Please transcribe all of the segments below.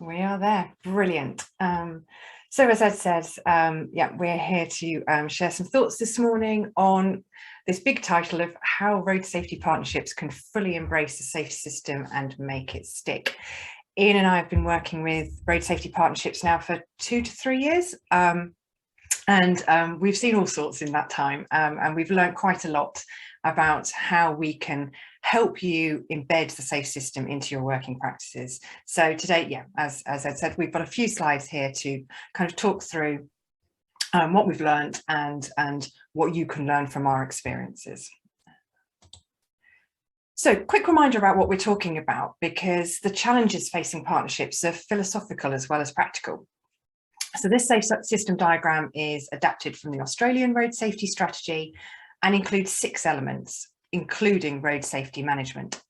We are there. Brilliant. So as Ed says, yeah, we're here to share some thoughts this morning on this big title of how road safety partnerships can fully embrace a safe system and make it stick. Iain and I have been working with road safety partnerships now for 2 to 3 years. We've seen all sorts in that time, and we've learned quite a lot about how we can help you embed the safe system into your working practices. So today, yeah, as Ed said, we've got a few slides here to kind of talk through what we've learned and what you can learn from our experiences. So quick reminder about what we're talking about, because the challenges facing partnerships are philosophical as well as practical. So this safe system diagram is adapted from the Australian road safety strategy and includes 6 elements, including road safety management.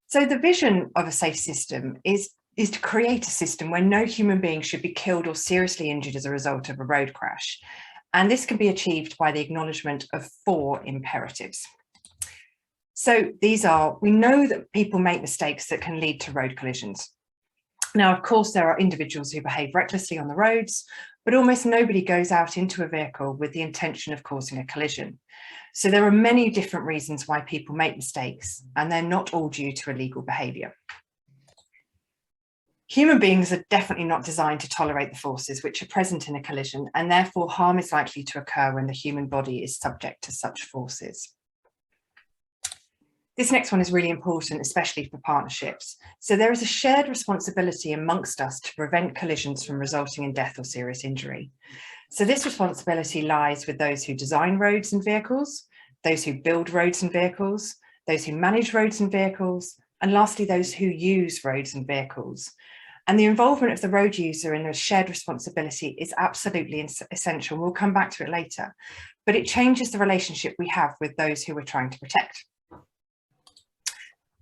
So the vision of a safe system is to create a system where no human being should be killed or seriously injured as a result of a road crash. And this can be achieved by the acknowledgement of 4 imperatives. So these are, we know that people make mistakes that can lead to road collisions. Now, of course, there are individuals who behave recklessly on the roads, but almost nobody goes out into a vehicle with the intention of causing a collision. So there are many different reasons why people make mistakes, and they're not all due to illegal behaviour. Human beings are definitely not designed to tolerate the forces which are present in a collision, and therefore harm is likely to occur when the human body is subject to such forces. This next one is really important, especially for partnerships. So there is a shared responsibility amongst us to prevent collisions from resulting in death or serious injury. So this responsibility lies with those who design roads and vehicles, those who build roads and vehicles, those who manage roads and vehicles, and lastly, those who use roads and vehicles. And the involvement of the road user in a shared responsibility is absolutely essential. We'll come back to it later, but it changes the relationship we have with those who we're trying to protect.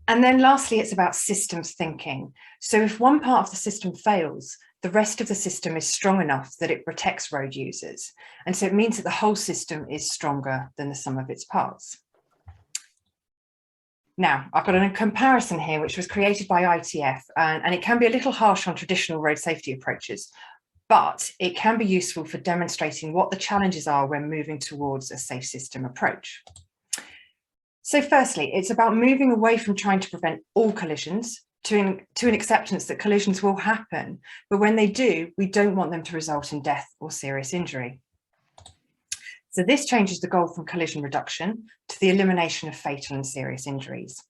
And then lastly, it's about systems thinking. So if one part of the system fails, the rest of the system is strong enough that it protects road users. And so it means that the whole system is stronger than the sum of its parts. Now, I've got a comparison here, which was created by ITF, and it can be a little harsh on traditional road safety approaches, but it can be useful for demonstrating what the challenges are when moving towards a safe system approach. So firstly, it's about moving away from trying to prevent all collisions to an acceptance that collisions will happen, but when they do, we don't want them to result in death or serious injury. So this changes the goal from collision reduction to the elimination of fatal and serious injuries.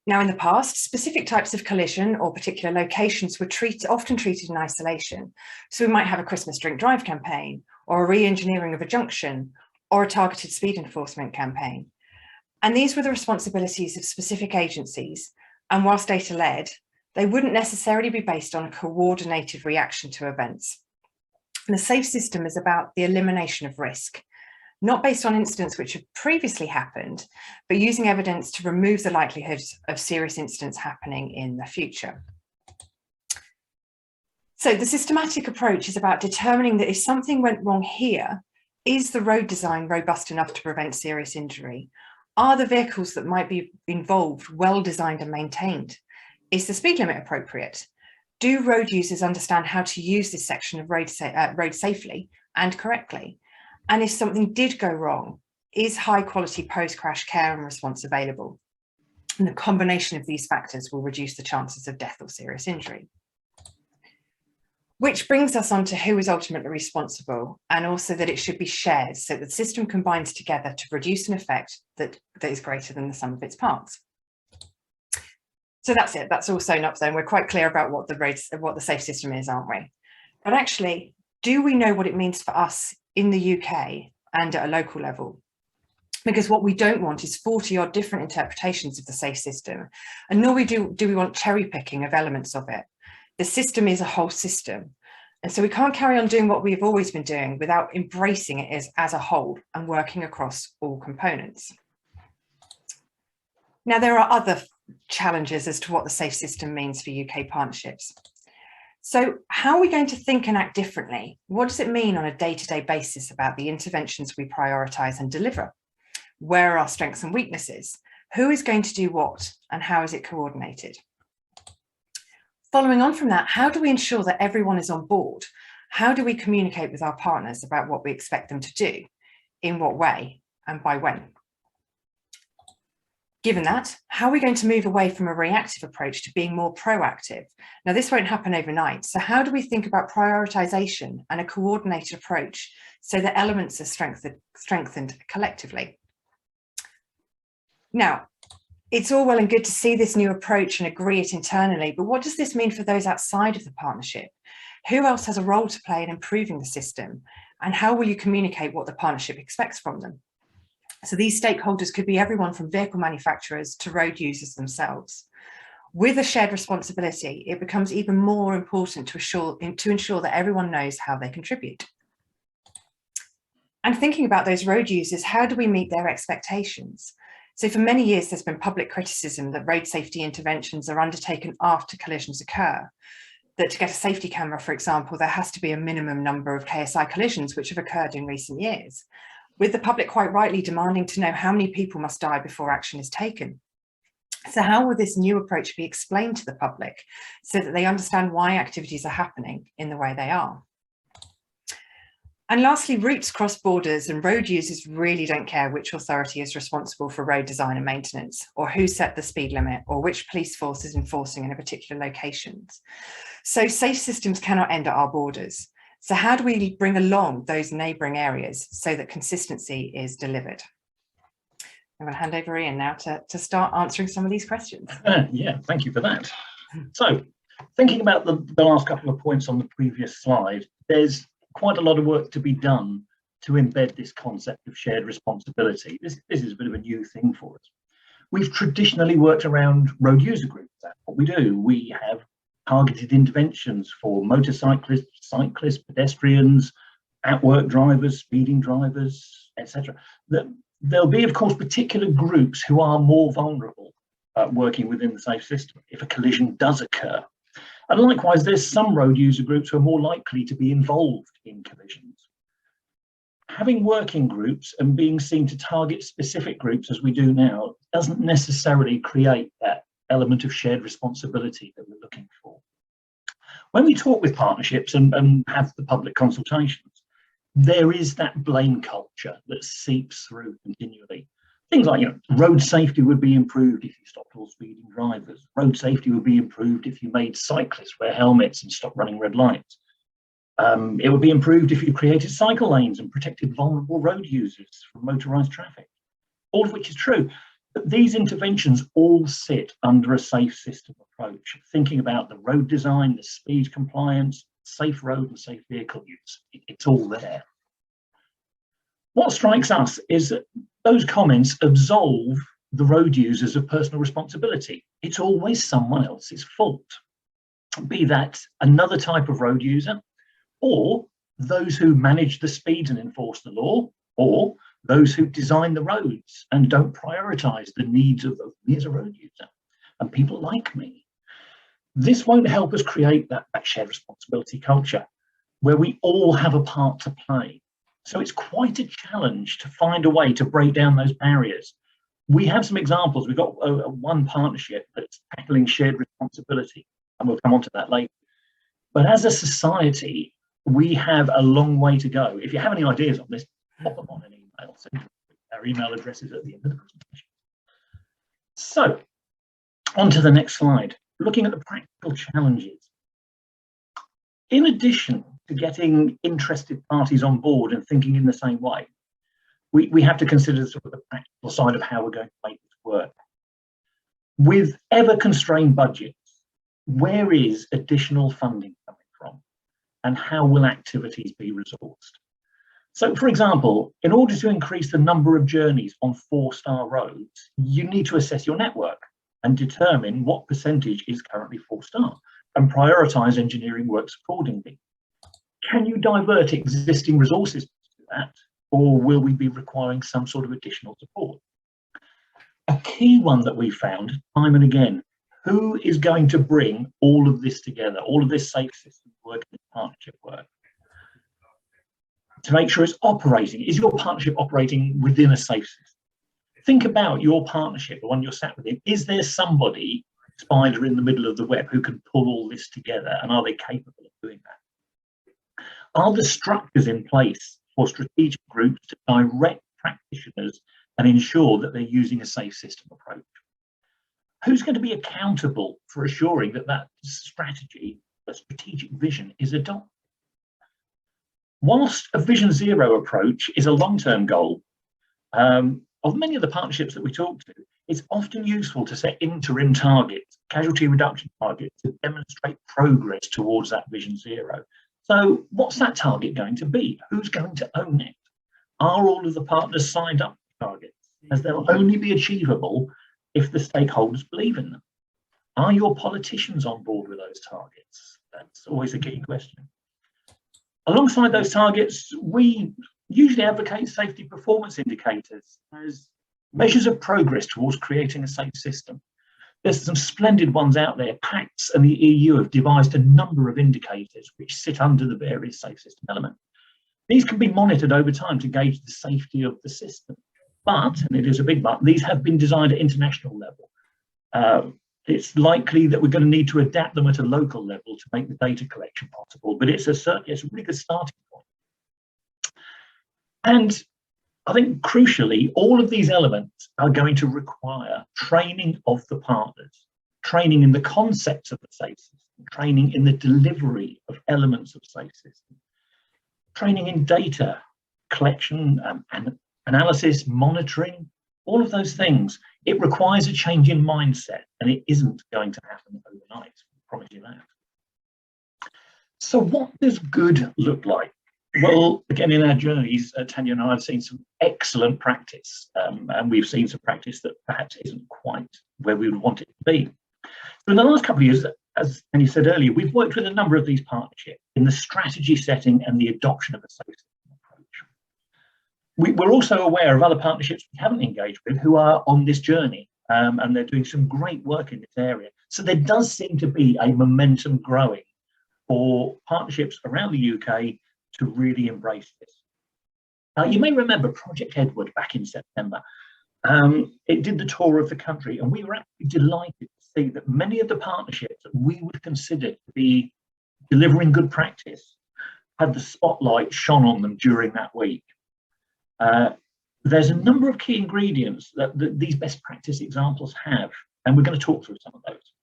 Now, in the past, specific types of collision or particular locations were often treated in isolation. So we might have a Christmas drink drive campaign, or a re-engineering of a junction, or a targeted speed enforcement campaign. And these were the responsibilities of specific agencies, and whilst data-led, they wouldn't necessarily be based on a coordinated reaction to events. And the safe system is about the elimination of risk, not based on incidents which have previously happened, but using evidence to remove the likelihood of serious incidents happening in the future. So the systematic approach is about determining that if something went wrong here, is the road design robust enough to prevent serious injury? Are the vehicles that might be involved well designed and maintained? Is the speed limit appropriate? Do road users understand how to use this section of road safely and correctly? And if something did go wrong, is high quality post-crash care and response available? And the combination of these factors will reduce the chances of death or serious injury. Which brings us on to who is ultimately responsible, and also that it should be shared so that the system combines together to produce an effect that is greater than the sum of its parts. So that's it, that's all sewn up then. We're quite clear about what the safe system is, aren't we? But actually, do we know what it means for us in the UK and at a local level? Because what we don't want is 40 odd different interpretations of the safe system, and nor do we want cherry picking of elements of it. The system is a whole system. And so we can't carry on doing what we've always been doing without embracing it as a whole and working across all components. Now, there are other challenges as to what the safe system means for UK partnerships. So how are we going to think and act differently? What does it mean on a day-to-day basis about the interventions we prioritise and deliver? Where are our strengths and weaknesses? Who is going to do what, and how is it coordinated? Following on from that, how do we ensure that everyone is on board? How do we communicate with our partners about what we expect them to do, in what way, and by when? Given that, how are we going to move away from a reactive approach to being more proactive? Now, this won't happen overnight. So how do we think about prioritization and a coordinated approach so that elements are strengthened collectively? Now, it's all well and good to see this new approach and agree it internally, but what does this mean for those outside of the partnership? Who else has a role to play in improving the system? And how will you communicate what the partnership expects from them? So these stakeholders could be everyone from vehicle manufacturers to road users themselves. With a shared responsibility, it becomes even more important to ensure that everyone knows how they contribute. And thinking about those road users, how do we meet their expectations? So for many years, there's been public criticism that road safety interventions are undertaken after collisions occur. That to get a safety camera, for example, there has to be a minimum number of KSI collisions which have occurred in recent years, with the public quite rightly demanding to know how many people must die before action is taken. So how will this new approach be explained to the public so that they understand why activities are happening in the way they are? And lastly, routes cross borders, and road users really don't care which authority is responsible for road design and maintenance, or who set the speed limit, or which police force is enforcing in a particular location. So safe systems cannot end at our borders. So how do we bring along those neighbouring areas so that consistency is delivered? I'm going to hand over Iain now to start answering some of these questions. Yeah, thank you for that. So thinking about the last couple of points on the previous slide, there's quite a lot of work to be done to embed this concept of shared responsibility. This is a bit of a new thing for us. We've traditionally worked around road user groups. That's what we do. We have targeted interventions for motorcyclists, cyclists, pedestrians, at-work drivers, speeding drivers, etc. There'll be, of course, particular groups who are more vulnerable working within the safe system if a collision does occur. And likewise, there's some road user groups who are more likely to be involved in collisions. Having working groups and being seen to target specific groups as we do now doesn't necessarily create that element of shared responsibility that we're looking for. When we talk with partnerships and have the public consultations, there is that blame culture that seeps through continually. Things like, road safety would be improved if you stopped all speeding drivers. Road safety would be improved if you made cyclists wear helmets and stop running red lights. It would be improved if you created cycle lanes and protected vulnerable road users from motorised traffic. All of which is true. But these interventions all sit under a safe system approach, thinking about the road design, the speed compliance, safe road and safe vehicle use. It's all there. What strikes us is that those comments absolve the road users of personal responsibility. It's always someone else's fault, be that another type of road user, or those who manage the speeds and enforce the law, or those who design the roads and don't prioritise the needs of me as a road user, and people like me. This won't help us create that shared responsibility culture where we all have a part to play. So it's quite a challenge to find a way to break down those barriers. We have some examples. We've got one partnership that's tackling shared responsibility, and we'll come on to that later. But as a society, we have a long way to go. If you have any ideas on this, pop them on an email. So our email address is at the end of the presentation. So on to the next slide, looking at the practical challenges. In addition to getting interested parties on board and thinking in the same way, we have to consider sort of the practical side of how we're going to make this work. With ever constrained budgets, where is additional funding coming from, and how will activities be resourced? So, for example, in order to increase the number of journeys on 4-star roads, you need to assess your network and determine what percentage is currently 4-star and prioritise engineering works accordingly. Can you divert existing resources to that, or will we be requiring some sort of additional support? A key one that we found time and again, who is going to bring all of this together, all of this safe system work and partnership work, to make sure it's operating? Is your partnership operating within a safe system? Think about your partnership, the one you're sat within. Is there somebody spider in the middle of the web who can pull all this together, and are they capable of doing that? Are the structures in place for strategic groups to direct practitioners and ensure that they're using a safe system approach? Who's going to be accountable for assuring that that strategy, that strategic vision, is adopted? Whilst a Vision Zero approach is a long-term goal, of many of the partnerships that we talk to, it's often useful to set interim targets, casualty reduction targets, to demonstrate progress towards that Vision Zero. So what's that target going to be? Who's going to own it? Are all of the partners signed up to targets, as they'll only be achievable if the stakeholders believe in them? Are your politicians on board with those targets? That's always a key question. Alongside those targets, we usually advocate safety performance indicators as measures of progress towards creating a safe system. There's some splendid ones out there. PACS and the EU have devised a number of indicators which sit under the various safe system elements. These can be monitored over time to gauge the safety of the system. But, and it is a big but, these have been designed at international level. It's likely that we're going to need to adapt them at a local level to make the data collection possible, but it's a really good starting point. And I think crucially, all of these elements are going to require training of the partners, training in the concepts of the safe system, training in the delivery of elements of safe system, training in data collection and analysis, monitoring, all of those things. It requires a change in mindset, and it isn't going to happen overnight, I promise you that. So what does good look like? Well, again, in our journeys, Tanya and I have seen some excellent practice, and we've seen some practice that perhaps isn't quite where we would want it to be. So in the last couple of years, as Tanya said earlier, we've worked with a number of these partnerships in the strategy setting and the adoption of a safe system approach. We're also aware of other partnerships we haven't engaged with who are on this journey, and they're doing some great work in this area. So there does seem to be a momentum growing for partnerships around the UK to really embrace this. You may remember Project Edward back in September. It did the tour of the country, and we were actually delighted to see that many of the partnerships that we would consider to be delivering good practice had the spotlight shone on them during that week. There's a number of key ingredients that these best practice examples have, and we're going to talk through some of those.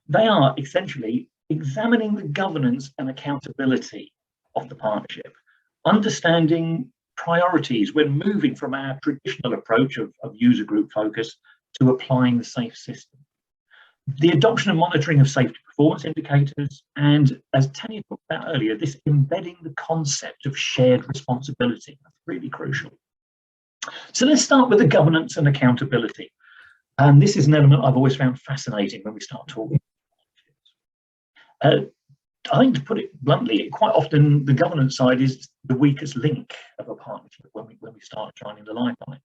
They are essentially examining the governance and accountability of the partnership, understanding priorities when moving from our traditional approach of user group focus to applying the safe system, the adoption and monitoring of safety performance indicators, and as Tanya talked about earlier, this embedding the concept of shared responsibility. That's really crucial. So let's start with the governance and accountability. And this is an element I've always found fascinating when we start talking. I think, to put it bluntly, quite often the governance side is the weakest link of a partnership when we start shining the light on it.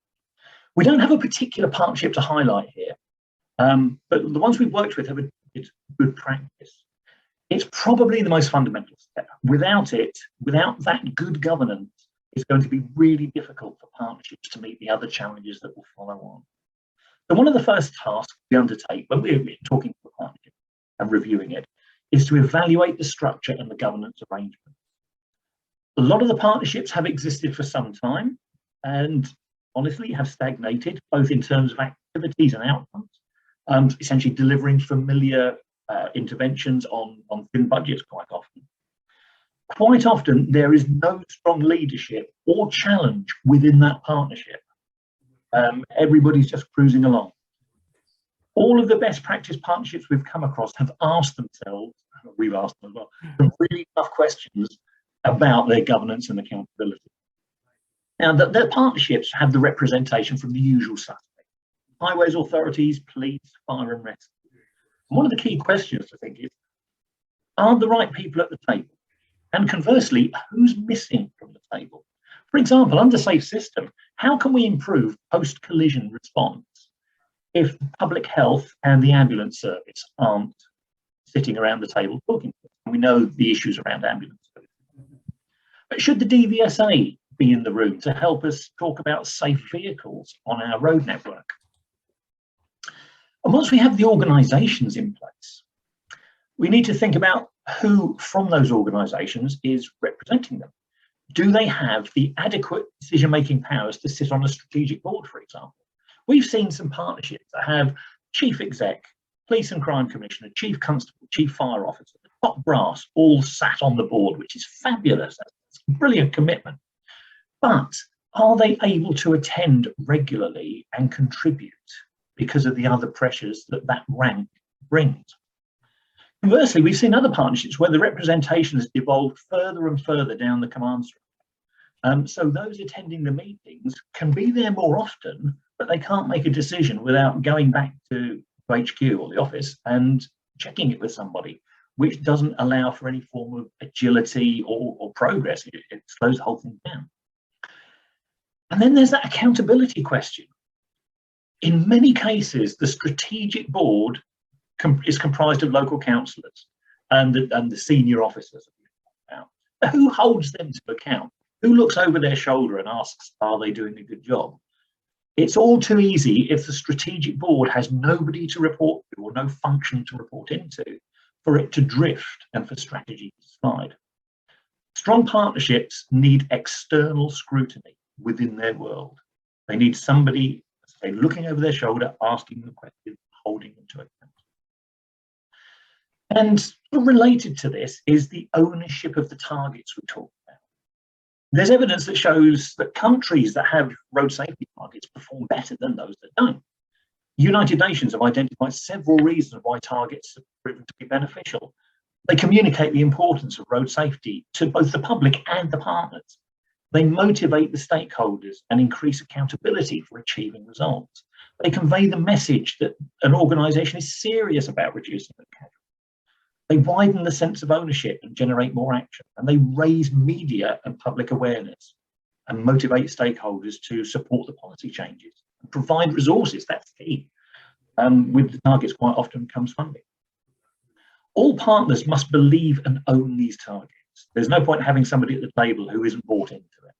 We don't have a particular partnership to highlight here, but the ones we've worked with have a good practice. It's probably the most fundamental step. Without it, without that good governance, it's going to be really difficult for partnerships to meet the other challenges that will follow on. So one of the first tasks we undertake when we're talking to a partnership and reviewing it is to evaluate the structure and the governance arrangement. A lot of the partnerships have existed for some time and honestly have stagnated, both in terms of activities and outcomes, essentially delivering familiar interventions on thin budgets quite often. Quite often, there is no strong leadership or challenge within that partnership. Everybody's just cruising along. All of the best practice partnerships we've come across have asked themselves, we've asked them as well, some really tough questions about their governance and accountability. Now, their partnerships have the representation from the usual suspects: highways authorities, police, fire and rescue. And one of the key questions to think is, are the right people at the table? And conversely, who's missing from the table? For example, under safe system, how can we improve post-collision response if public health and the ambulance service aren't sitting around the table talking to us? And we know the issues around ambulance service. But should the DVSA be in the room to help us talk about safe vehicles on our road network? And once we have the organisations in place, we need to think about who from those organisations is representing them. Do they have the adequate decision-making powers to sit on a strategic board, for example? We've seen some partnerships that have chief exec, police and crime commissioner, chief constable, chief fire officer, the top brass all sat on the board, which is fabulous. That's a brilliant commitment. But are they able to attend regularly and contribute because of the other pressures that that rank brings? Conversely, we've seen other partnerships where the representation has devolved further and further down the command structure. So those attending the meetings can be there more often, but they can't make a decision without going back to HQ or the office and checking it with somebody, which doesn't allow for any form of agility or progress. It slows the whole thing down. And then there's that accountability question. In many cases, the strategic board is comprised of local councillors and the senior officers. Who holds them to account? Who looks over their shoulder and asks, are they doing a good job? It's all too easy if the strategic board has nobody to report to or no function to report into for it to drift and for strategy to slide. Strong partnerships need external scrutiny within their world. They need somebody, say, looking over their shoulder, asking them questions, holding them to account. And related to this is the ownership of the targets we talked about. There's evidence that shows that countries that have road safety targets perform better than those that don't. United Nations have identified several reasons why targets have proven to be beneficial. They communicate the importance of road safety to both the public and the partners. They motivate the stakeholders and increase accountability for achieving results. They convey the message that an organisation is serious about reducing the casualties. They widen the sense of ownership and generate more action, and they raise media and public awareness and motivate stakeholders to support the policy changes and provide resources. That's key. With the targets, quite often comes funding. All partners must believe and own these targets. There's no point having somebody at the table who isn't bought into it.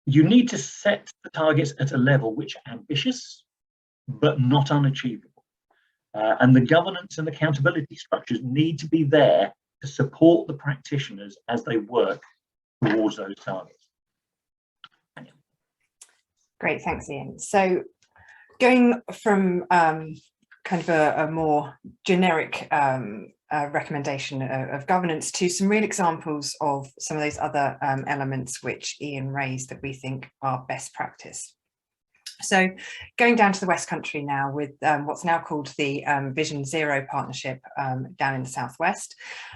You need to set the targets at a level which are ambitious, but not unachievable. And the governance and accountability structures need to be there to support the practitioners as they work towards those targets. Tanya. Great, thanks, Iain. So going from kind of a more generic recommendation of governance to some real examples of some of those other elements which Iain raised that we think are best practice. So going down to the West Country now with what's now called the Vision Zero Partnership down in the Southwest.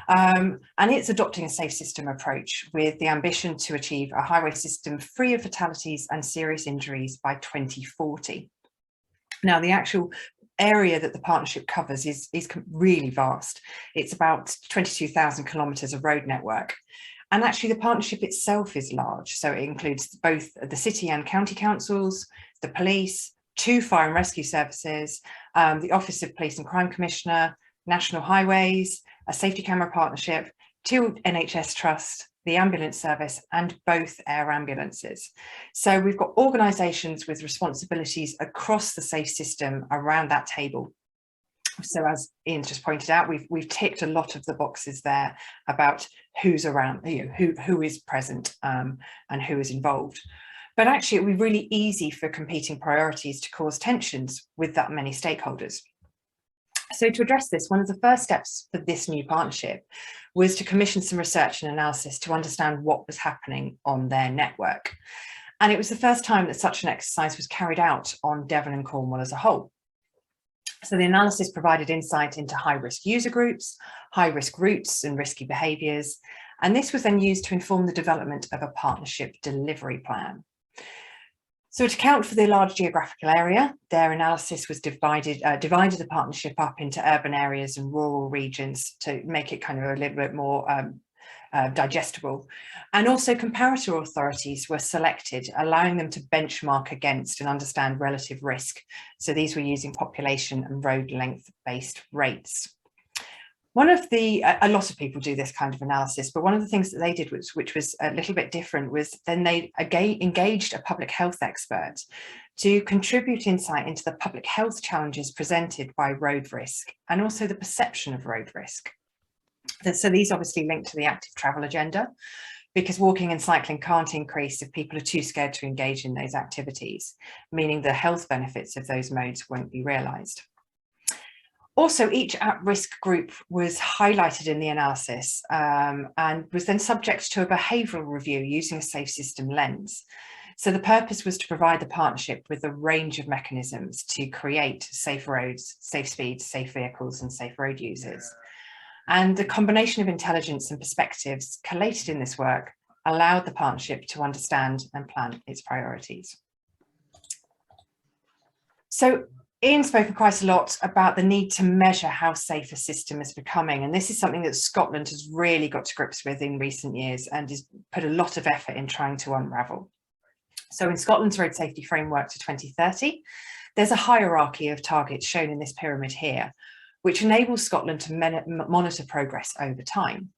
And it's adopting a safe system approach with the ambition to achieve a highway system free of fatalities and serious injuries by 2040. Now, the actual area that the partnership covers is really vast. It's about 22,000 kilometres of road network. And actually the partnership itself is large. So it includes both the city and county councils, the police, 2 fire and rescue services, the Office of Police and Crime Commissioner, National Highways, a safety camera partnership, 2 NHS trusts, the ambulance service, and both air ambulances. So we've got organisations with responsibilities across the safe system around that table. So as Iain's just pointed out, we've ticked a lot of the boxes there about who's around, who is present and who is involved. But actually it would be really easy for competing priorities to cause tensions with that many stakeholders. So to address this, one of the first steps for this new partnership was to commission some research and analysis to understand what was happening on their network. And it was the first time that such an exercise was carried out on Devon and Cornwall as a whole. So the analysis provided insight into high-risk user groups, high-risk routes and risky behaviours, and this was then used to inform the development of a partnership delivery plan. So to account for the large geographical area, their analysis was divided the partnership up into urban areas and rural regions to make it kind of a little bit more digestible. And also comparator authorities were selected, allowing them to benchmark against and understand relative risk. So these were using population and road length based rates. One of the, a lot of people do this kind of analysis, but one of the things that they did, which was a little bit different, was then they again engaged a public health expert to contribute insight into the public health challenges presented by road risk and also the perception of road risk. So these obviously link to the active travel agenda, because walking and cycling can't increase if people are too scared to engage in those activities, meaning the health benefits of those modes won't be realised. Also, each at-risk group was highlighted in the analysis and was then subject to a behavioural review using a safe system lens. So the purpose was to provide the partnership with a range of mechanisms to create safe roads, safe speeds, safe vehicles and safe road users. And the combination of intelligence and perspectives collated in this work allowed the partnership to understand and plan its priorities. So Iain spoke quite a lot about the need to measure how safe a system is becoming, and this is something that Scotland has really got to grips with in recent years and has put a lot of effort in trying to unravel. So in Scotland's Road Safety Framework to 2030, there's a hierarchy of targets shown in this pyramid here, which enables Scotland to monitor progress over time.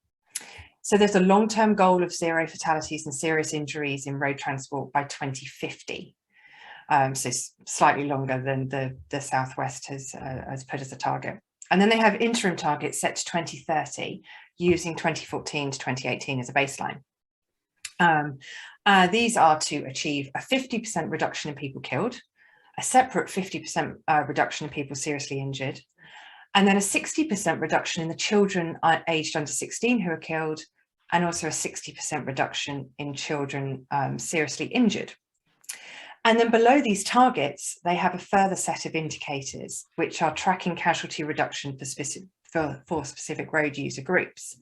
So there's a long-term goal of 0 fatalities and serious injuries in road transport by 2050. So slightly longer than the Southwest has put as a target. And then they have interim targets set to 2030 using 2014 to 2018 as a baseline. These are to achieve a 50% reduction in people killed, a separate 50% reduction in people seriously injured, and then a 60% reduction in the children aged under 16 who are killed, and also a 60% reduction in children seriously injured. And then below these targets, they have a further set of indicators, which are tracking casualty reduction for specific road user groups.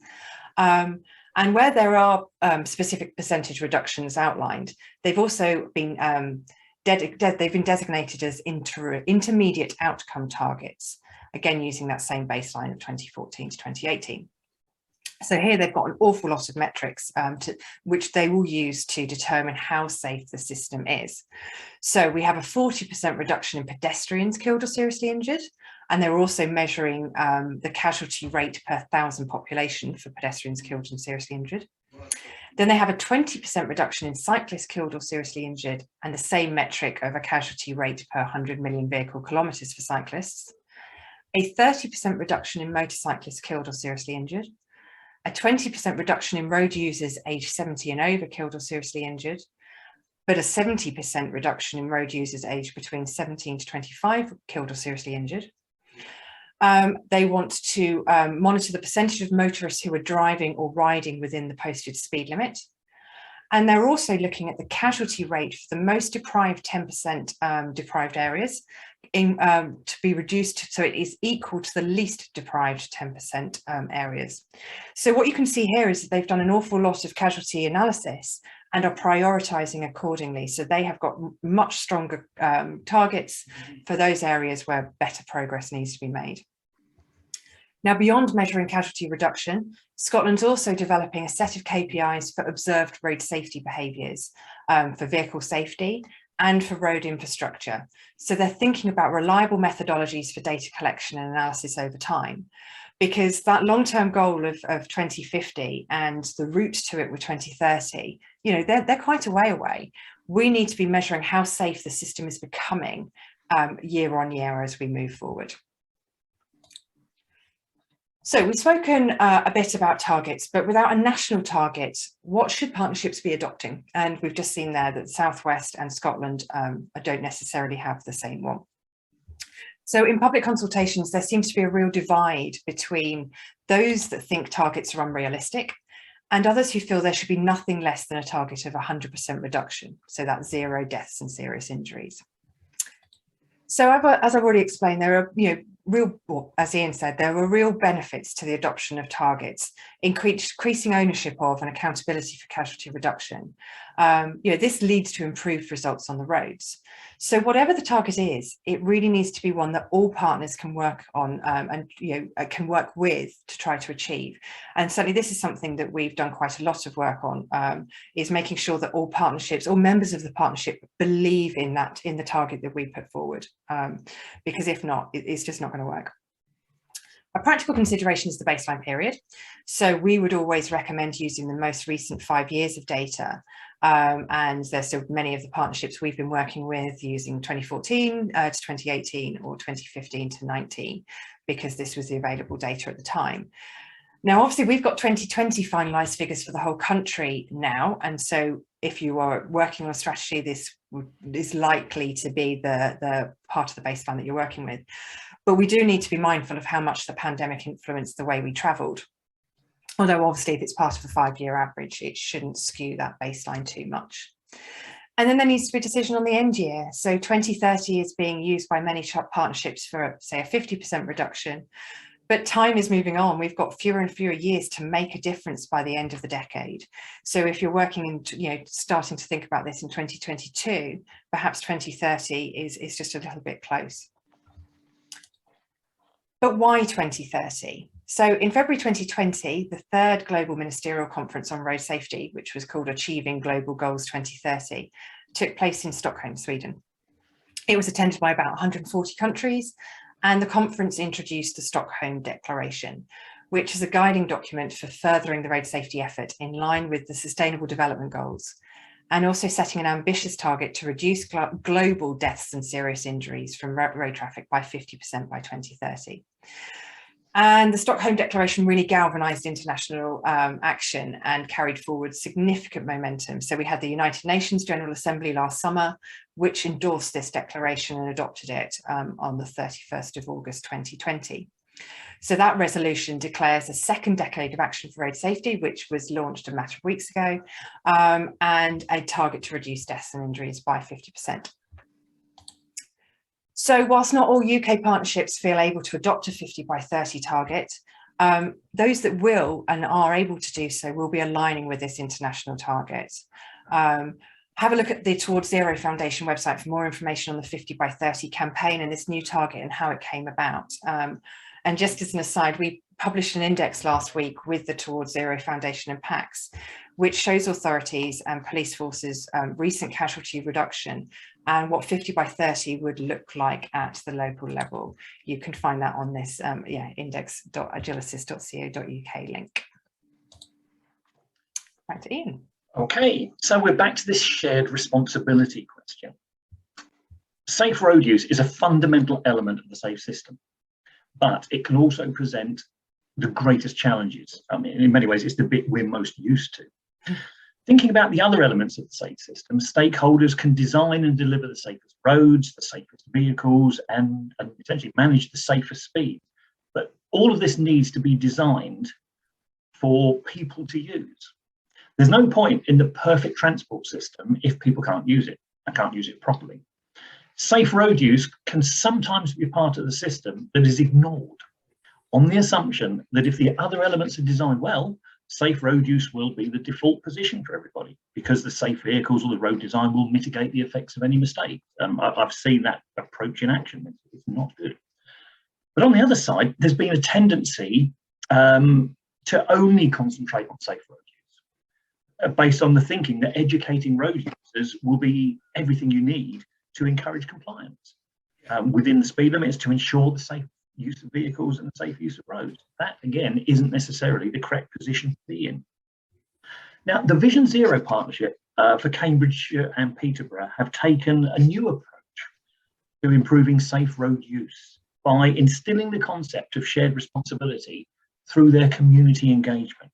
And where there are specific percentage reductions outlined, they've also been designated as intermediate outcome targets, again using that same baseline of 2014 to 2018. So here they've got an awful lot of metrics which they will use to determine how safe the system is. So we have a 40% reduction in pedestrians killed or seriously injured, and they're also measuring the casualty rate per 1,000 population for pedestrians killed and seriously injured. Then they have a 20% reduction in cyclists killed or seriously injured, and the same metric of a casualty rate per 100 million vehicle kilometres for cyclists. A 30% reduction in motorcyclists killed or seriously injured. A 20% reduction in road users aged 70 and over killed or seriously injured, but a 70% reduction in road users aged between 17 to 25 killed or seriously injured. They want to monitor the percentage of motorists who are driving or riding within the posted speed limit. And they're also looking at the casualty rate for the most deprived 10% deprived areas to be reduced so it is equal to the least deprived 10% areas. So what you can see here is that they've done an awful lot of casualty analysis and are prioritising accordingly. So they have got much stronger targets for those areas where better progress needs to be made. Now, beyond measuring casualty reduction, Scotland's also developing a set of KPIs for observed road safety behaviours, for vehicle safety and for road infrastructure. So they're thinking about reliable methodologies for data collection and analysis over time, because that long-term goal of 2050 and the route to it with 2030, you know, they're quite a way away. We need to be measuring how safe the system is becoming year on year as we move forward. So we've spoken a bit about targets, but without a national target, what should partnerships be adopting? And we've just seen there that South West and Scotland don't necessarily have the same one. So in public consultations, there seems to be a real divide between those that think targets are unrealistic and others who feel there should be nothing less than a target of 100% reduction. So that's 0 deaths and serious injuries. So as I've already explained, there are, as Iain said, there are real benefits to the adoption of targets, increasing ownership of and accountability for casualty reduction. This leads to improved results on the roads. So whatever the target is, it really needs to be one that all partners can work on and can work with to try to achieve. And certainly this is something that we've done quite a lot of work on, is making sure that all partnerships, all members of the partnership believe in the target that we put forward, because if not, it's just not going to work. A practical consideration is the baseline period. So we would always recommend using the most recent 5 years of data And there's still many of the partnerships we've been working with using 2014 to 2018 or 2015 to 19, because this was the available data at the time. Now, obviously, we've got 2020 finalised figures for the whole country now. And so if you are working on a strategy, this is likely to be the part of the baseline that you're working with. But we do need to be mindful of how much the pandemic influenced the way we travelled. Although obviously if it's part of a 5-year average, it shouldn't skew that baseline too much. And then there needs to be a decision on the end year. So 2030 is being used by many partnerships for, say, a 50% reduction. But time is moving on. We've got fewer and fewer years to make a difference by the end of the decade. So if you're working in, starting to think about this in 2022, perhaps 2030 is just a little bit close. But why 2030? So in February 2020, the third Global Ministerial Conference on Road Safety, which was called Achieving Global Goals 2030, took place in Stockholm, Sweden. It was attended by about 140 countries, and the conference introduced the Stockholm Declaration, which is a guiding document for furthering the road safety effort in line with the Sustainable Development Goals, and also setting an ambitious target to reduce global deaths and serious injuries from road traffic by 50% by 2030. And the Stockholm Declaration really galvanised international action and carried forward significant momentum. So we had the United Nations General Assembly last summer, which endorsed this declaration and adopted it on the 31st of August 2020. So that resolution declares a second decade of action for road safety, which was launched a matter of weeks ago, and a target to reduce deaths and injuries by 50%. So whilst not all UK partnerships feel able to adopt a 50 by 30 target, those that will and are able to do so will be aligning with this international target. Have a look at the Towards Zero Foundation website for more information on the 50 by 30 campaign and this new target and how it came about. And just as an aside, we published an index last week with the Towards Zero Foundation and PACS, which shows authorities and police forces recent casualty reduction and what 50 by 30 would look like at the local level. You can find that on this index.agilysis.co.uk link. Back to Iain. Okay, so we're back to this shared responsibility question. Safe road use is a fundamental element of the safe system, but it can also present the greatest challenges. I mean, in many ways, it's the bit we're most used to. Thinking about the other elements of the safe system, stakeholders can design and deliver the safest roads, the safest vehicles, and essentially manage the safest speed. But all of this needs to be designed for people to use. There's no point in the perfect transport system if people can't use it and can't use it properly. Safe road use can sometimes be part of the system that is ignored on the assumption that if the other elements are designed well, safe road use will be the default position for everybody because the safe vehicles or the road design will mitigate the effects of any mistake. I've seen that approach in action. It's not good. But on the other side, there's been a tendency to only concentrate on safe road use based on the thinking that educating road users will be everything you need to encourage compliance within the speed limits to ensure the safe use of vehicles and the safe use of roads. That, again, isn't necessarily the correct position to be in. Now, the Vision Zero partnership for Cambridgeshire and Peterborough have taken a new approach to improving safe road use by instilling the concept of shared responsibility through their community engagement.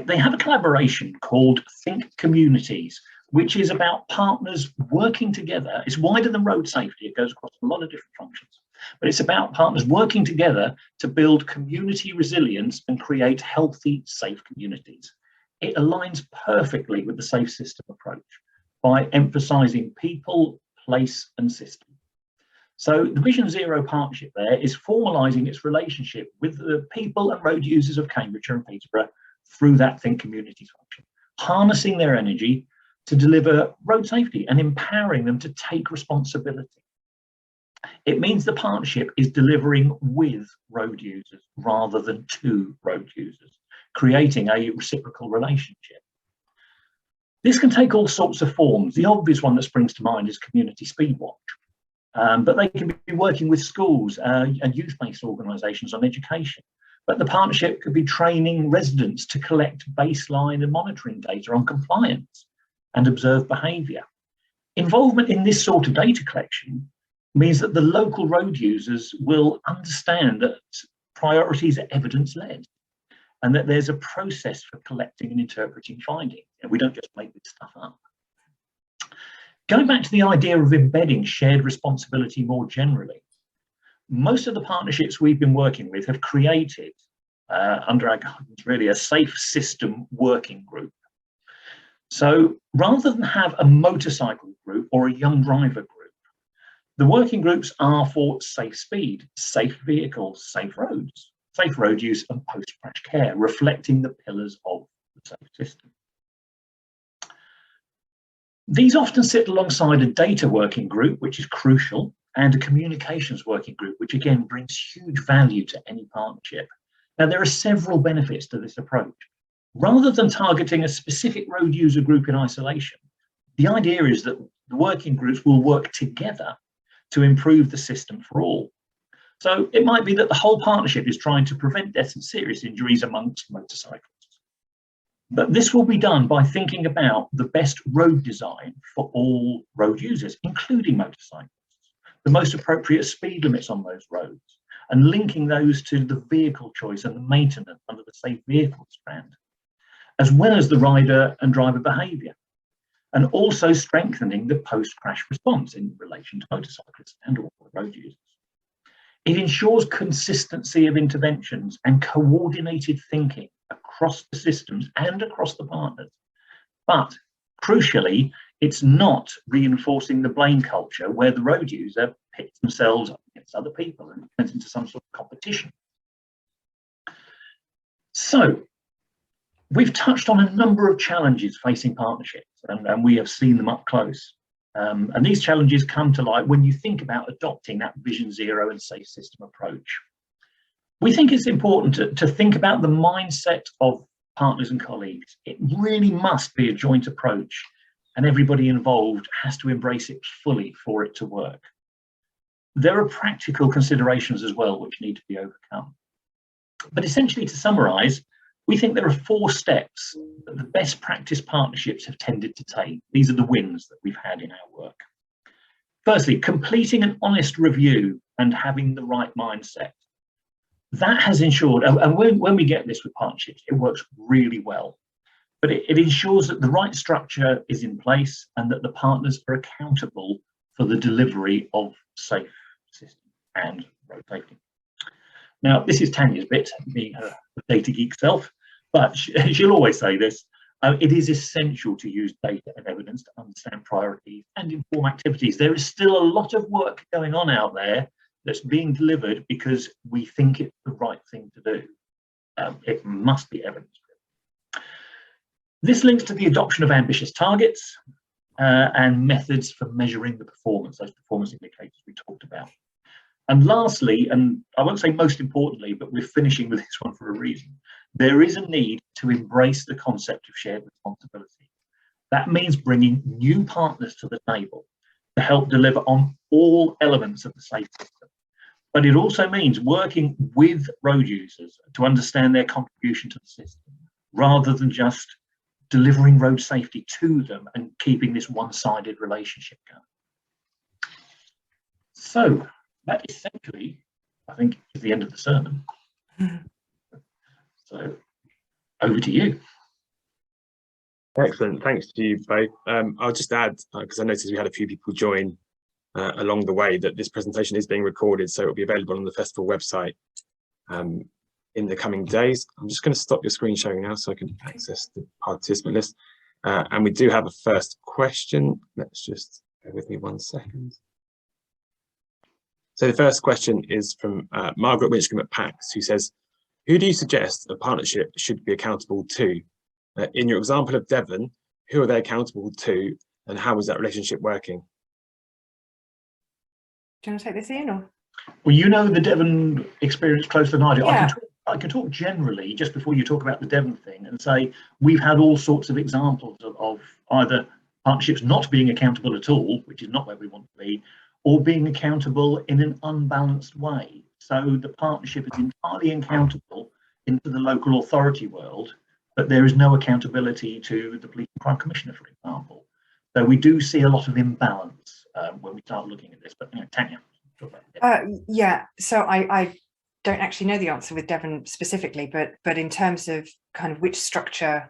They have a collaboration called Think Communities, which is about partners working together. It's wider than road safety. It goes across a lot of different functions, but it's about partners working together to build community resilience and create healthy, safe communities. It aligns perfectly with the safe system approach by emphasising people, place and system. So the Vision Zero partnership there is formalising its relationship with the people and road users of Cambridgeshire and Peterborough through that Think Communities function, harnessing their energy to deliver road safety and empowering them to take responsibility. It means the partnership is delivering with road users rather than to road users, creating a reciprocal relationship. This can take all sorts of forms. The obvious one that springs to mind is Community Speed Watch, but they can be working with schools and youth-based organisations on education. But the partnership could be training residents to collect baseline and monitoring data on compliance. and observe behaviour. Involvement in this sort of data collection means that the local road users will understand that priorities are evidence-led and that there's a process for collecting and interpreting findings. And we don't just make this stuff up. Going back to the idea of embedding shared responsibility more generally, most of the partnerships we've been working with have created, under our guidance really, a safe system working group. So rather than have a motorcycle group or a young driver group, the working groups are for safe speed, safe vehicles, safe road use and post-crash care, reflecting the pillars of the safe system. These often sit alongside a data working group, which is crucial, and a communications working group, which again brings huge value to any partnership. Now, there are several benefits to this approach. Rather than targeting a specific road user group in isolation, the idea is that the working groups will work together to improve the system for all. So it might be that the whole partnership is trying to prevent deaths and serious injuries amongst motorcyclists. But this will be done by thinking about the best road design for all road users, including motorcyclists, the most appropriate speed limits on those roads, and linking those to the vehicle choice and the maintenance under the safe vehicle strand, as well as the rider and driver behaviour, and also strengthening the post-crash response in relation to motorcyclists and all road users. It ensures consistency of interventions and coordinated thinking across the systems and across the partners. But crucially, it's not reinforcing the blame culture where the road user pits themselves up against other people and turns into some sort of competition. So we've touched on a number of challenges facing partnerships, and we have seen them up close. And these challenges come to light when you think about adopting that Vision Zero and safe system approach. We think it's important to think about the mindset of partners and colleagues. It really must be a joint approach, and everybody involved has to embrace it fully for it to work. There are practical considerations as well which need to be overcome. But essentially, to summarise, we think there are 4 steps that the best practice partnerships have tended to take. These are the wins that we've had in our work. Firstly, completing an honest review and having the right mindset. That has ensured, and when we get this with partnerships, it works really well. But it ensures that the right structure is in place and that the partners are accountable for the delivery of safe system and road safety. Now, this is Tanya's bit, being her data geek self, but she'll always say this. It is essential to use data and evidence to understand priorities and inform activities. There is still a lot of work going on out there that's being delivered because we think it's the right thing to do. It must be evidence-driven. This links to the adoption of ambitious targets and methods for measuring the performance, those performance indicators we talked about. And lastly, and I won't say most importantly, but we're finishing with this one for a reason, there is a need to embrace the concept of shared responsibility. That means bringing new partners to the table to help deliver on all elements of the safe system. But it also means working with road users to understand their contribution to the system, rather than just delivering road safety to them and keeping this one-sided relationship going. So that essentially, I think, is the end of the sermon. So over to you. Excellent, thanks to you both. I'll just add, because I noticed we had a few people join along the way, that this presentation is being recorded, so it will be available on the festival website in the coming days. I'm just going to stop your screen sharing now so I can access the participant list. And we do have a first question. Let's just bear with me 1 second. So the first question is from Margaret Winchcombe at PAX, who says, who do you suggest a partnership should be accountable to? In your example of Devon, who are they accountable to, and how is that relationship working? Do you want to take this, Iain? Or? Well, you know the Devon experience closer than I do. Yeah. I can talk generally, just before you talk about the Devon thing, and say we've had all sorts of examples of either partnerships not being accountable at all, which is not where we want to be, or being accountable in an unbalanced way. So the partnership is entirely accountable into the local authority world, but there is no accountability to the Police and Crime Commissioner, for example. So we do see a lot of imbalance when we start looking at this. But Tanya, talk about it. Yeah, so I don't actually know the answer with Devon specifically, but in terms of kind of which structure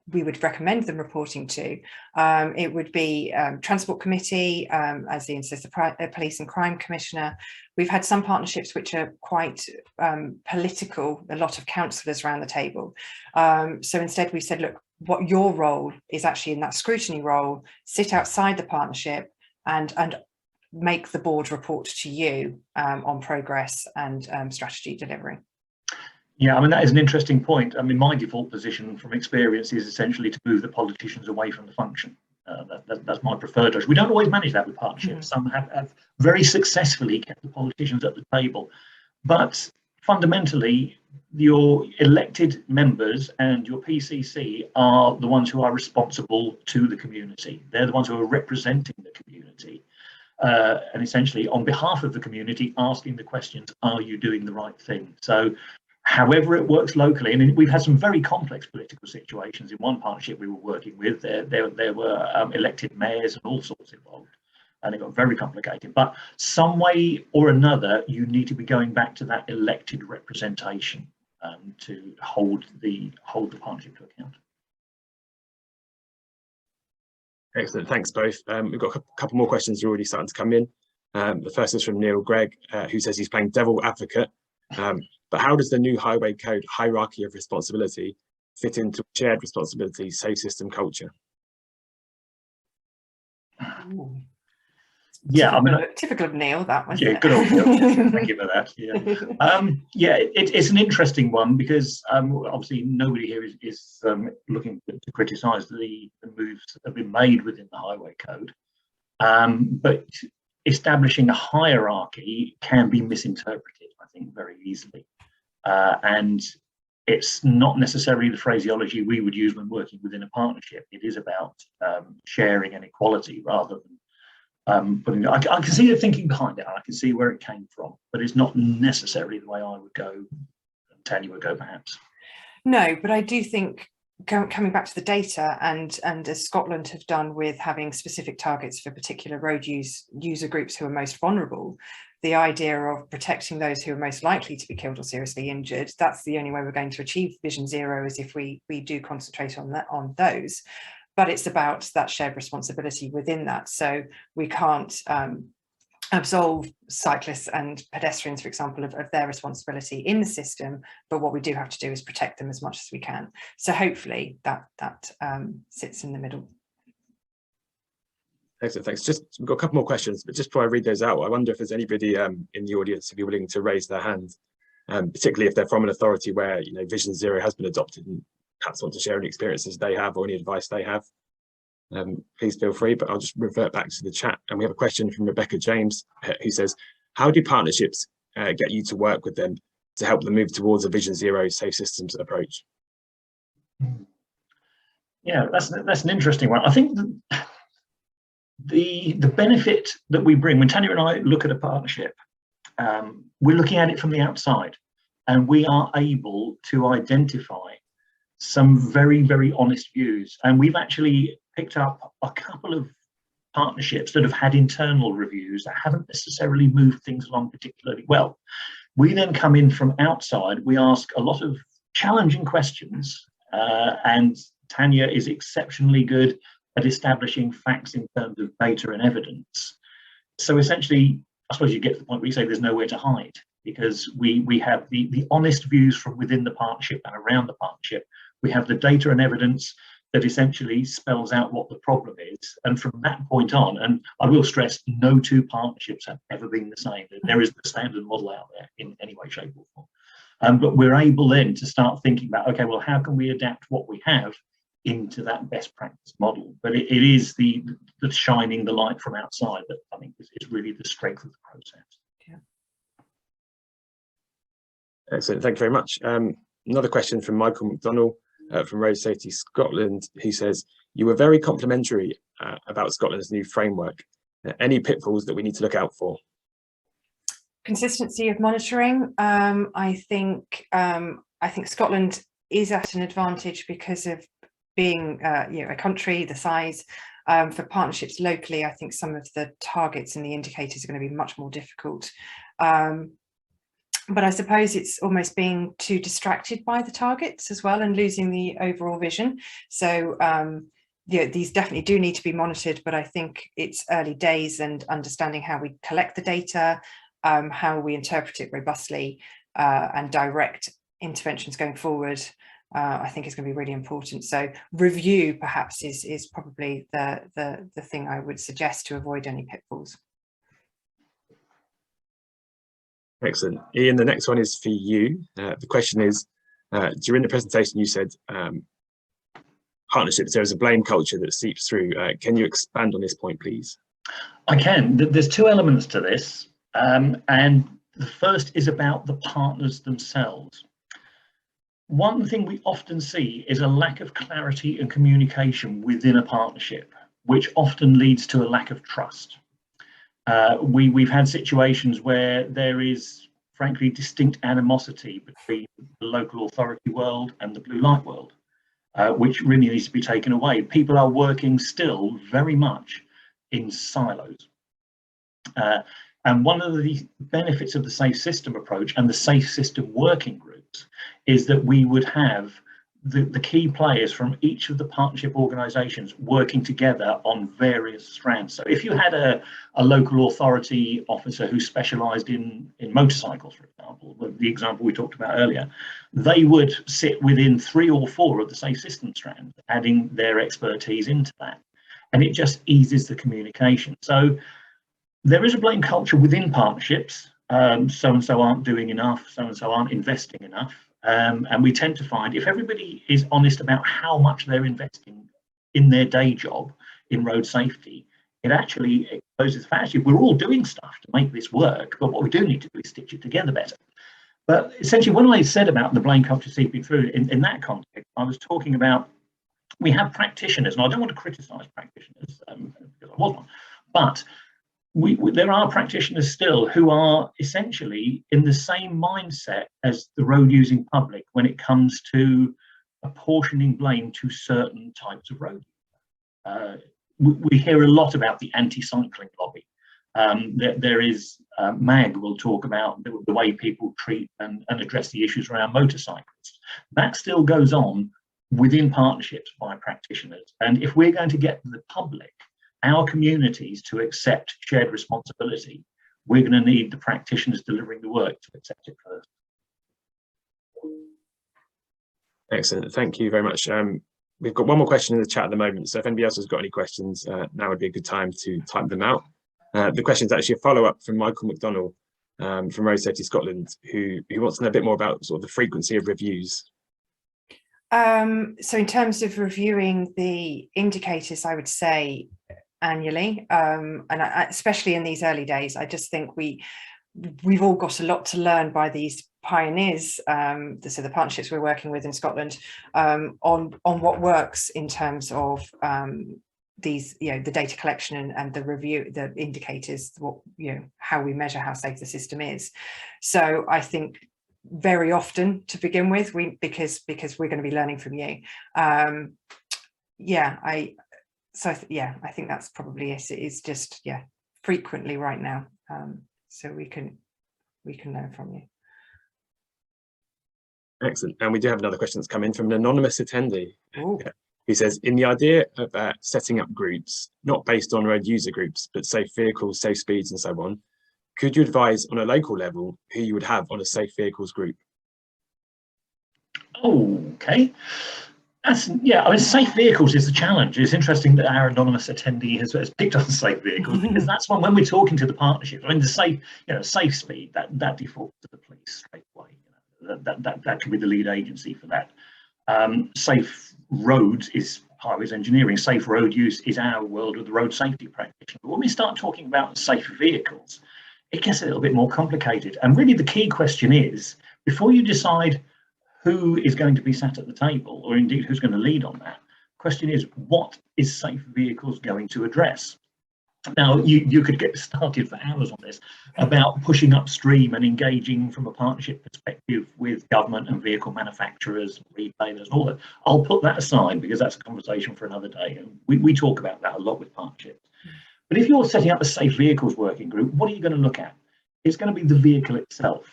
we would recommend them reporting to, it would be Transport Committee, as Iain says, the Police and Crime Commissioner. We've had some partnerships which are quite political, a lot of councillors around the table. So instead we said, look, what your role is actually in that scrutiny role, sit outside the partnership and make the board report to you on progress and strategy delivery. Yeah, I mean, that is an interesting point. I mean, my default position from experience is essentially to move the politicians away from the function. That's my preferred approach. We don't always manage that with partnerships. Some have very successfully kept the politicians at the table. But fundamentally, your elected members and your PCC are the ones who are responsible to the community. They're the ones who are representing the community. And essentially, on behalf of the community, asking the questions, are you doing the right thing? So however it works locally, and we've had some very complex political situations. In one partnership we were working with, there were elected mayors and all sorts involved, and it got very complicated. But some way or another, you need to be going back to that elected representation to hold the partnership to account. Excellent, thanks both. We've got a couple more questions already starting to come in. The first is from Neil Gregg, who says he's playing devil advocate. But how does the new highway code hierarchy of responsibility fit into shared responsibility, safe system culture? Yeah, typical of Neil, that was. Yeah, good old Neil. Thank you for that. Yeah, it's an interesting one because obviously nobody here is looking to criticise the moves that have been made within the highway code, but establishing a hierarchy can be misinterpreted, I think, very easily. And it's not necessarily the phraseology we would use when working within a partnership. It is about sharing and equality rather than putting. I can see the thinking behind it. I can see where it came from, but it's not necessarily the way I would go. Tanya would go, perhaps. No, but I do think coming back to the data and as Scotland have done with having specific targets for particular road user groups who are most vulnerable, the idea of protecting those who are most likely to be killed or seriously injured, that's the only way we're going to achieve Vision Zero, is if we do concentrate on those. But it's about that shared responsibility within that. So we can't absolve cyclists and pedestrians, for example, of their responsibility in the system, but what we do have to do is protect them as much as we can. So hopefully that sits in the middle. Excellent, thanks. We've got a couple more questions, but just before I read those out, I wonder if there's anybody in the audience who'd be willing to raise their hand, particularly if they're from an authority where Vision Zero has been adopted and perhaps want to share any experiences they have or any advice they have. Please feel free, but I'll just revert back to the chat. And we have a question from Rebecca James, who says, how do partnerships get you to work with them to help them move towards a Vision Zero safe systems approach? Yeah, that's an interesting one. I think the benefit that we bring when Tanya and I look at a partnership, we're looking at it from the outside, and we are able to identify some very, very honest views. And we've actually picked up a couple of partnerships that have had internal reviews that haven't necessarily moved things along particularly well. We then come in from outside, we ask a lot of challenging questions, and Tanya is exceptionally good at establishing facts in terms of data and evidence. So essentially, I suppose you get to the point where you say there's nowhere to hide, because we have the honest views from within the partnership and around the partnership. We have the data and evidence that essentially spells out what the problem is. And from that point on, and I will stress, no two partnerships have ever been the same. There is the standard model out there in any way, shape or form. But we're able then to start thinking about, okay, well, how can we adapt what we have into that best practice model? But it is the shining the light from outside that I think is really the strength of the process. Yeah. Excellent, thank you very much. Another question from Michael McDonnell from Road Safety Scotland. He says, you were very complimentary about Scotland's new framework. Any pitfalls that we need to look out for? Consistency of monitoring. I think Scotland is at an advantage because of being a country the size, For partnerships locally, I think some of the targets and the indicators are going to be much more difficult. But I suppose it's almost being too distracted by the targets as well and losing the overall vision. So yeah, these definitely do need to be monitored, but I think it's early days, and understanding how we collect the data, how we interpret it robustly, and direct interventions going forward, I think is going to be really important. So review perhaps is probably the thing I would suggest to avoid any pitfalls. Excellent. Iain, the next one is for you. The question is, during the presentation you said partnerships, there is a blame culture that seeps through. Can you expand on this point, please? I can. There's two elements to this, and the first is about the partners themselves. One thing we often see is a lack of clarity and communication within a partnership, which often leads to a lack of trust. We've had situations where there is, frankly, distinct animosity between the local authority world and the blue light world, which really needs to be taken away. People are working still very much in silos. And one of the benefits of the safe system approach and the safe system working groups is that we would have the key players from each of the partnership organisations working together on various strands. So if you had a local authority officer who specialised in motorcycles, for example, the example we talked about earlier, they would sit within 3 or 4 of the safe system strands, adding their expertise into that. And it just eases the communication. So there is a blame culture within partnerships. So-and-so aren't doing enough, so-and-so aren't investing enough. And we tend to find if everybody is honest about how much they're investing in their day job in road safety, it actually exposes the fact actually we're all doing stuff to make this work, but what we do need to do is stitch it together better. But essentially, when I said about the blame culture seeping through in that context, I was talking about we have practitioners, and I don't want to criticise practitioners because I was one, but there are practitioners still who are essentially in the same mindset as the road using public when it comes to apportioning blame to certain types of road. We hear a lot about the anti-cycling lobby. There is MAG will talk about the way people treat and address the issues around motorcyclists. That still goes on within partnerships by practitioners. And if we're going to get the public, our communities, to accept shared responsibility, we're going to need the practitioners delivering the work to accept it first. Excellent. Thank you very much. We've got one more question in the chat at the moment, so if anybody else has got any questions, now would be a good time to type them out. The question is actually a follow-up from Michael McDonnell from Road Safety Scotland, who wants to know a bit more about sort of the frequency of reviews. So in terms of reviewing the indicators, I would say annually, and especially in these early days, I just think we've all got a lot to learn by these pioneers, so the partnerships we're working with in Scotland, on what works in terms of these, the data collection and the review, the indicators, what, how we measure how safe the system is. So I think very often to begin with, because we're going to be learning from you. I think that's probably it. It is just frequently right now, so we can learn from you. Excellent. And we do have another question that's come in from an anonymous attendee. Ooh. He says, in the idea of setting up groups, not based on road user groups, but safe vehicles, safe speeds and so on, could you advise on a local level who you would have on a safe vehicles group? Okay. I mean, safe vehicles is the challenge. It's interesting that our anonymous attendee has picked on safe vehicles, because that's when we're talking to the partnership. I mean, the safe speed, that defaults to the police straight away. That could be the lead agency for that. Safe roads is highways engineering. Safe road use is our world of the road safety practitioner. But when we start talking about safe vehicles, it gets a little bit more complicated. And really the key question is, before you decide who is going to be sat at the table, or indeed who's going to lead on that, question is, what is safe vehicles going to address? Now, you could get started for hours on this about pushing upstream and engaging from a partnership perspective with government and vehicle manufacturers, retailers, and all that. I'll put that aside because that's a conversation for another day. And we talk about that a lot with partnerships. But if you're setting up a safe vehicles working group, what are you going to look at? It's going to be the vehicle itself.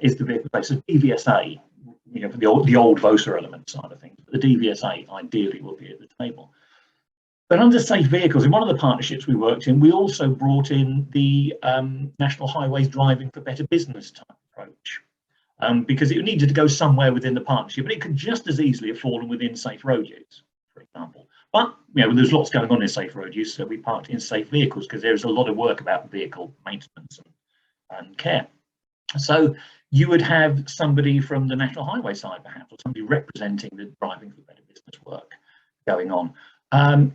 Is the vehicle safe? So DVSA, for the old VOSA element side of things, but the DVSA ideally will be at the table. But under safe vehicles, in one of the partnerships we worked in, we also brought in the National Highways Driving for Better Business type approach, because it needed to go somewhere within the partnership, but it could just as easily have fallen within safe road use, for example. But there's lots going on in safe road use, so we parked in safe vehicles because there's a lot of work about vehicle maintenance and care. So you would have somebody from the National Highway side, perhaps, or somebody representing the Driving for Better Business work going on.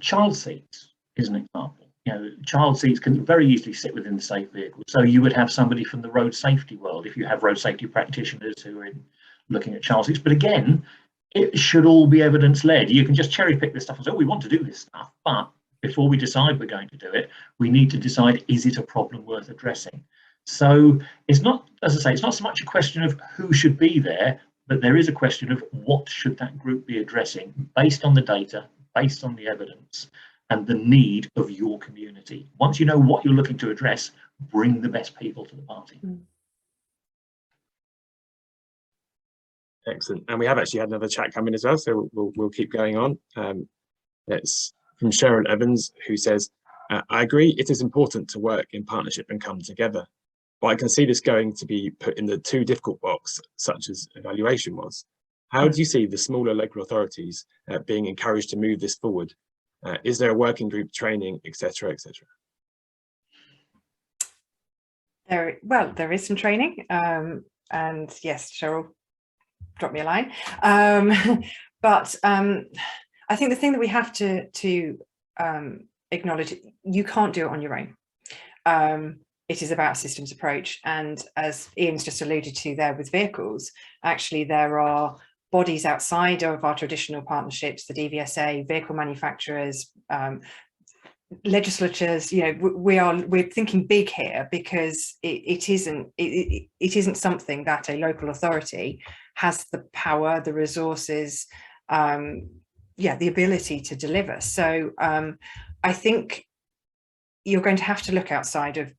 Child seats is an example. Child seats can very easily sit within the safe vehicle. So you would have somebody from the road safety world if you have road safety practitioners who are looking at child seats. But again, it should all be evidence-led. You can just cherry pick this stuff and say, oh, we want to do this stuff, but before we decide we're going to do it, we need to decide, is it a problem worth addressing? So it's not, as I say, it's not so much a question of who should be there, but there is a question of what should that group be addressing based on the data, based on the evidence and the need of your community. Once you know what you're looking to address, bring the best people to the party. Excellent. And we have actually had another chat come in as well, so we'll keep going on. It's from Cheryl Evans, who says, I agree it is important to work in partnership and come together, but I can see this going to be put in the too difficult box, such as evaluation was. How do you see the smaller local authorities being encouraged to move this forward? Is there a working group training, etc., etc.? There is some training, and yes, Cheryl, drop me a line. But I think the thing that we have to acknowledge, you can't do it on your own. It is about a systems approach, and as Iain's just alluded to there with vehicles, actually there are bodies outside of our traditional partnerships, the DVSA, vehicle manufacturers, legislatures. We're thinking big here, because it isn't something that a local authority has the power, the resources, the ability to deliver. So I think you're going to have to look outside of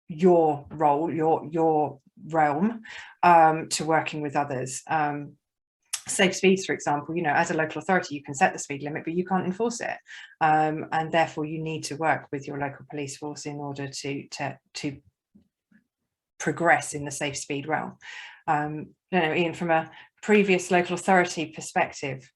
your role, your realm, to working with others. Safe speeds, for example, as a local authority, you can set the speed limit, but you can't enforce it. And therefore you need to work with your local police force in order to progress in the safe speed realm. Iain, from a previous local authority perspective,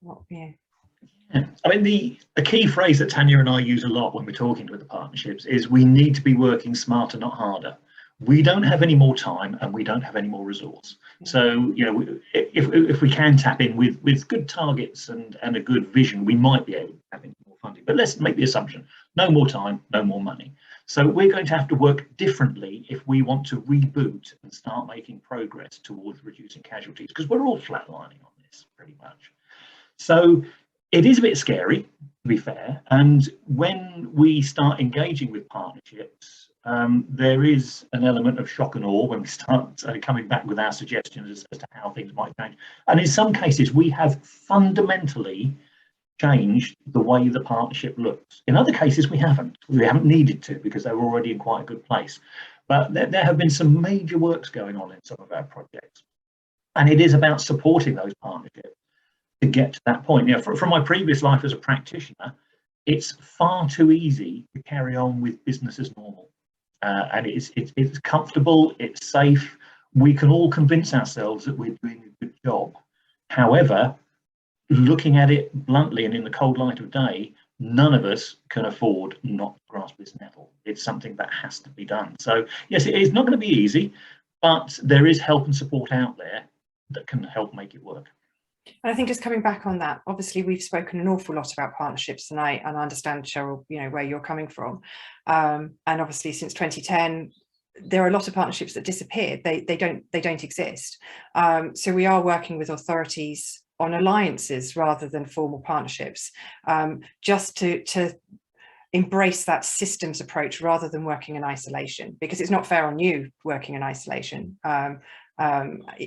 I mean, the key phrase that Tanya and I use a lot when we're talking with the partnerships is we need to be working smarter, not harder. We don't have any more time and we don't have any more resource. So, if we can tap in with good targets and a good vision, we might be able to tap into more funding. But let's make the assumption, no more time, no more money. So we're going to have to work differently if we want to reboot and start making progress towards reducing casualties, because we're all flatlining on this pretty much. So it is a bit scary, to be fair. And when we start engaging with partnerships, there is an element of shock and awe when we start coming back with our suggestions as to how things might change. And in some cases, we have fundamentally changed the way the partnership looks. In other cases, we haven't needed to, because they were already in quite a good place. But there have been some major works going on in some of our projects. And it is about supporting those partnerships to get to that point. From my previous life as a practitioner, it's far too easy to carry on with business as normal. And it's comfortable, it's safe. We can all convince ourselves that we're doing a good job. However, looking at it bluntly and in the cold light of day, none of us can afford not to grasp this nettle. It's something that has to be done. So yes, it is not going to be easy, but there is help and support out there that can help make it work. And I think just coming back on that, obviously we've spoken an awful lot about partnerships tonight, and I understand, Cheryl, where you're coming from. And obviously since 2010, there are a lot of partnerships that disappeared. They don't exist. So we are working with authorities on alliances rather than formal partnerships, just to embrace that systems approach rather than working in isolation, because it's not fair on you working in isolation.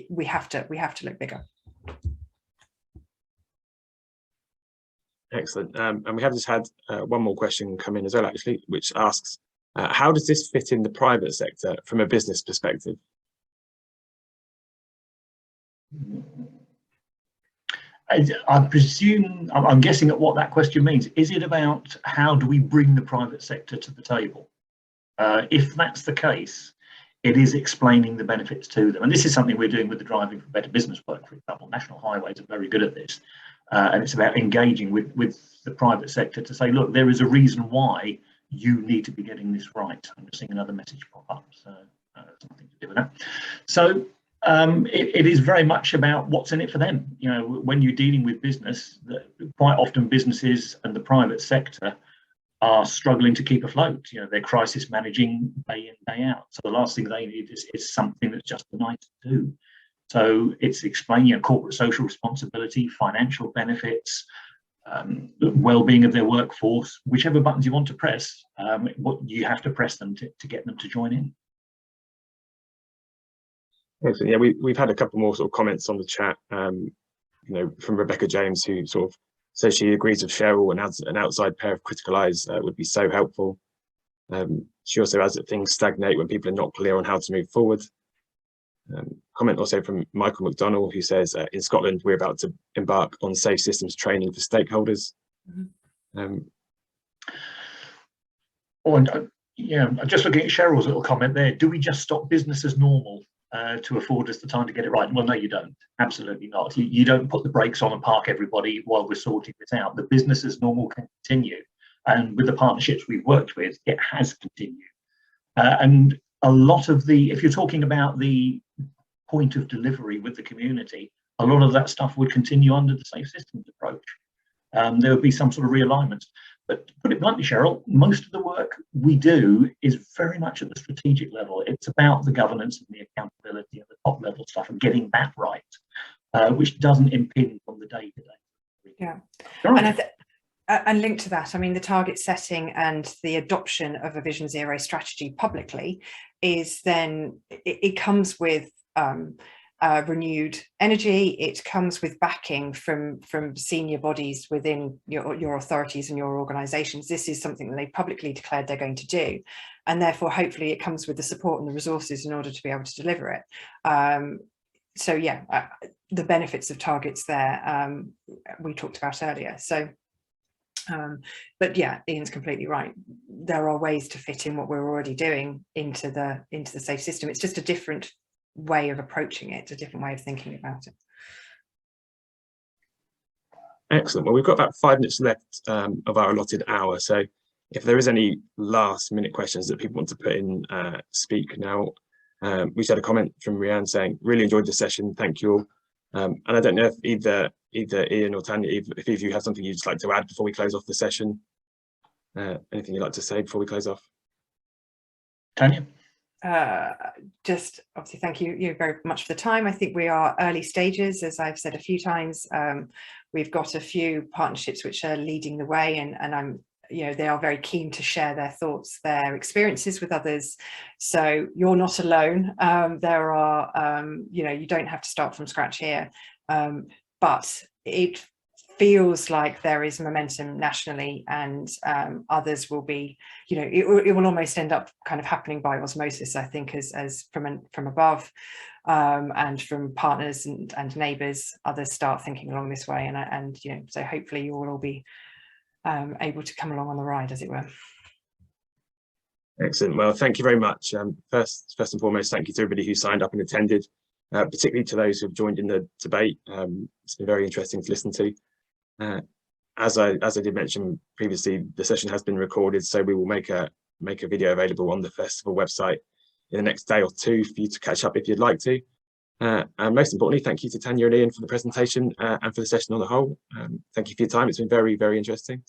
We have to look bigger. Excellent. And we have just had one more question come in as well, actually, which asks, how does this fit in the private sector from a business perspective? I presume, I'm guessing at what that question means. Is it about how do we bring the private sector to the table? If that's the case, it is explaining the benefits to them. And this is something we're doing with the Driving for Better Business work, for example. National Highways are very good at this. And it's about engaging with the private sector to say, look, there is a reason why you need to be getting this right. I'm just seeing another message pop up, so something to do with that. So it is very much about what's in it for them. You know, when you're dealing with business, quite often businesses and the private sector are struggling to keep afloat. You know, they're crisis managing day in, day out. So the last thing they need is something that's just nice to do. So it's explaining, you know, corporate social responsibility, financial benefits, well-being of their workforce, whichever buttons you want to press, what you have to press them to get them to join in. Excellent. Yeah, we've had a couple more sort of comments on the chat, you know, from Rebecca James, who sort of says she agrees with Cheryl, and an outside pair of critical eyes would be so helpful. She also adds that things stagnate when people are not clear on how to move forward. Comment also from Michael McDonnell, who says, in Scotland, we're about to embark on safe systems training for stakeholders. Mm-hmm. Yeah, just looking at Cheryl's little comment there, do we just stop business as normal to afford us the time to get it right? Well, no, you don't. Absolutely not. You don't put the brakes on and park everybody while we're sorting this out. The business as normal can continue. And with the partnerships we've worked with, it has continued. And a lot of if you're talking about the point of delivery with the community, a lot of that stuff would continue under the safe systems approach. There would be some sort of realignment. But to put it bluntly, Cheryl, most of the work we do is very much at the strategic level. It's about the governance and the accountability and the top level stuff and getting that right, which doesn't impinge on the day-to-day. Yeah. Right. And linked to that, I mean, the target setting and the adoption of a Vision Zero strategy publicly is then, it comes with renewed energy. It comes with backing from senior bodies within your authorities and your organisations. This is something that they publicly declared they're going to do, and therefore hopefully it comes with the support and the resources in order to be able to deliver it. So yeah, the benefits of targets there we talked about earlier. So but yeah, Ian's completely right. There are ways to fit in what we're already doing into the safe system. It's just a different way of approaching it, a different way of thinking about it. Excellent. Well, we've got about 5 minutes left of our allotted hour. So if there is any last minute questions that people want to put in, speak now. We just had a comment from Rianne saying, really enjoyed the session. Thank you all. And I don't know if either Iain or Tanya, if either of you have something you'd just like to add before we close off the session. Anything you'd like to say before we close off? Tanya? Just obviously thank you very much for the time. I think we are early stages, as I've said a few times. We've got a few partnerships which are leading the way, and I'm, you know, they are very keen to share their thoughts, their experiences with others. So you're not alone. There are, you know, you don't have to start from scratch here, but it feels like there is momentum nationally, and others will be, you know, it will almost end up kind of happening by osmosis, I think, as from above, and from partners and neighbours, others start thinking along this way, and you know, so hopefully you will all be able to come along on the ride, as it were. Excellent. Well, thank you very much. First and foremost, thank you to everybody who signed up and attended, particularly to those who have joined in the debate. It's been very interesting to listen to. As I did mention previously, the session has been recorded, so we will make a video available on the festival website in the next day or two for you to catch up if you'd like to. And most importantly, thank you to Tanya and Iain for the presentation and for the session on the whole. Thank you for your time. It's been very, very interesting.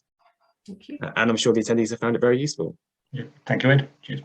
Thank you. And I'm sure the attendees have found it very useful. Yeah. Thank you, Ed. Cheers.